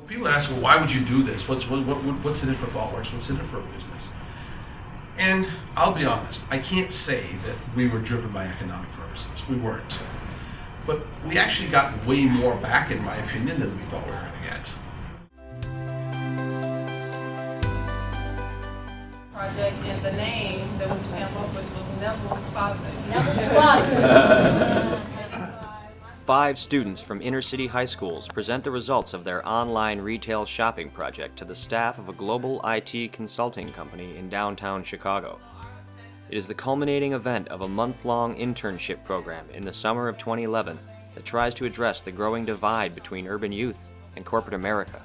People ask, well, why would you do this? What's in it for ThoughtWorks? What's in it for a business? And I'll be honest, I can't say that we were driven by economic purposes. We weren't. But we actually got way more back, in my opinion, than we thought we were going to get. Project, and the name that we came up with was Neville's Closet. Neville's Closet. 5 students from inner-city high schools present the results of their online retail shopping project to the staff of a global IT consulting company in downtown Chicago. It is the culminating event of a month-long internship program in the summer of 2011 that tries to address the growing divide between urban youth and corporate America.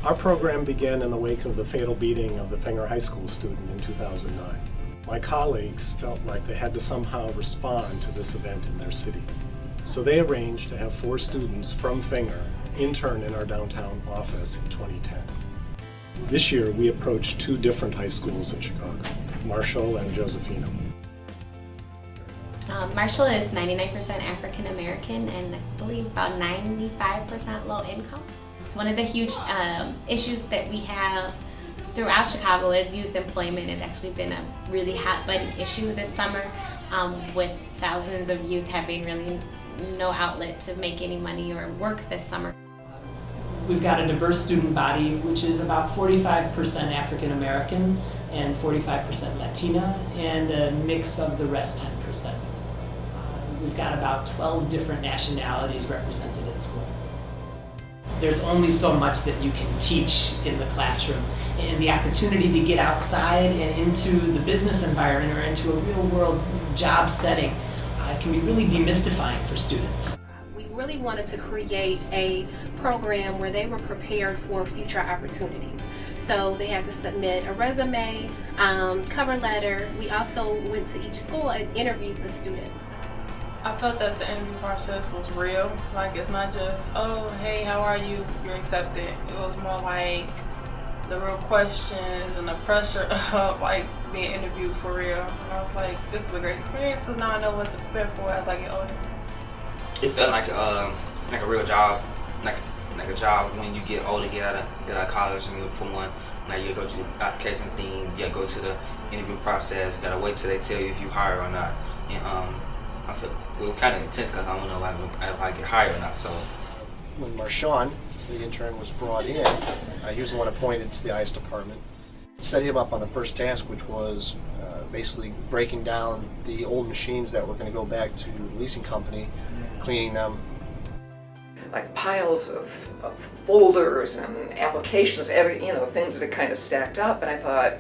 Our program began in the wake of the fatal beating of the Fenger High School student in 2009. My colleagues felt like they had to somehow respond to this event in their city. So they arranged to have 4 students from Fenger intern in our downtown office in 2010. This year we approached 2 different high schools in Chicago, Marshall and Josephino. Marshall is 99% African American and I believe about 95% low income. It's one of the huge issues that we have throughout Chicago is youth employment. Has actually been a really hot button issue this summer with thousands of youth having really no outlet to make any money or work this summer. We've got a diverse student body, which is about 45% African American and 45% Latina, and a mix of the rest 10%. We've got about 12 different nationalities represented at school. There's only so much that you can teach in the classroom, and the opportunity to get outside and into the business environment or into a real world job setting can be really demystifying for students. We really wanted to create a program where they were prepared for future opportunities. So they had to submit a resume, cover letter. We also went to each school and interviewed the students. I felt that the interview process was real. Like, it's not just, oh, hey, how are you? You're accepted. It was more like the real questions and the pressure of like being interviewed for real. And I was like, this is a great experience because now I know what to prepare for as I get older. It felt like a real job, like a job when you get older, get out of college and look for one. Now you go to the application thing, you go to the interview process, you gotta wait till they tell you if you hire or not. And I feel it was kind of intense because I don't know if I get hired or not. So when Marshawn, the intern, was brought in, he was the one appointed to the IS department. Set him up on the first task, which was basically breaking down the old machines that were going to go back to the leasing company, cleaning them. Like piles of folders and applications, things that are kind of stacked up. And I thought,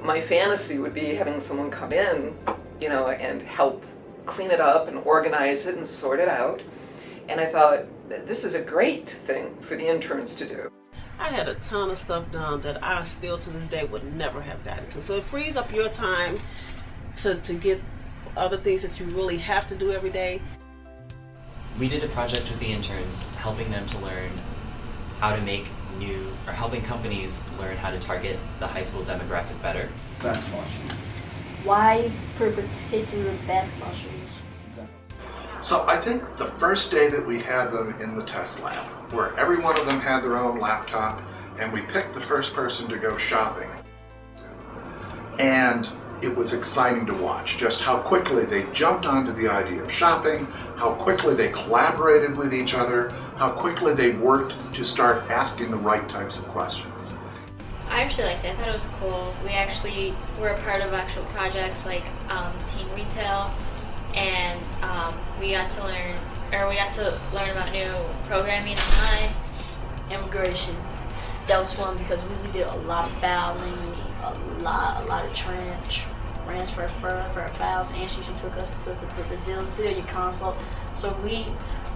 my fantasy would be having someone come in, and help clean it up and organize it and sort it out. And I thought, this is a great thing for the interns to do. I had a ton of stuff done that I still to this day would never have gotten to. So it frees up your time to get other things that you really have to do every day. We did a project with the interns, helping them to learn how to make helping companies learn how to target the high school demographic better. Basketball shoes. Why particular basketball shoes? So I think the first day that we had them in the test lab, where every one of them had their own laptop, and we picked the first person to go shopping. And it was exciting to watch just how quickly they jumped onto the idea of shopping, how quickly they collaborated with each other, how quickly they worked to start asking the right types of questions. I actually liked it. I thought it was cool. We actually were a part of actual projects like Team Retail, and we got to learn about new programming online. Immigration. That was fun because we did a lot of fouling, a lot of transfer for fouls, and she took us to the Brazilian console. So we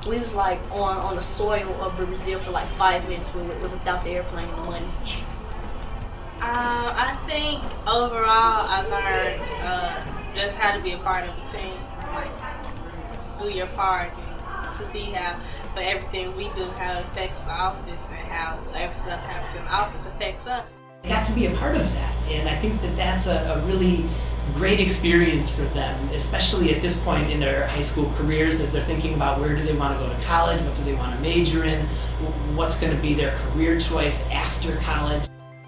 was like on the soil of Brazil for like 5 minutes without the airplane and the money. I think overall I learned just how to be a part of the team. Like, do your part to see how, but everything we do, how it affects the office and how every stuff happens in the office affects us. I got to be a part of that, and I think that that's a really great experience for them, especially at this point in their high school careers as they're thinking about where do they want to go to college, what do they want to major in, what's going to be their career choice after college.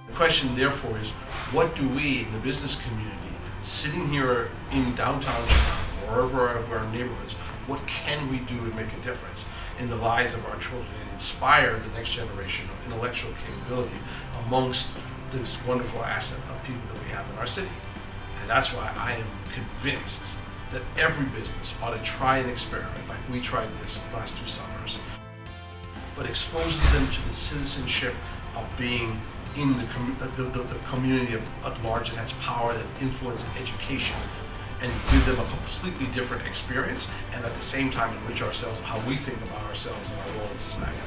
The question therefore is, what do we in the business community, sitting here in downtown Chicago, wherever our neighborhoods, what can we do to make a difference in the lives of our children and inspire the next generation of intellectual capability amongst this wonderful asset of people that we have in our city? And that's why I am convinced that every business ought to try an experiment like we tried this last 2 summers, but exposes them to the citizenship of being in the community at large that has power, that influence in education, and give them a completely different experience, and at the same time enrich ourselves of how we think about ourselves and our role in society.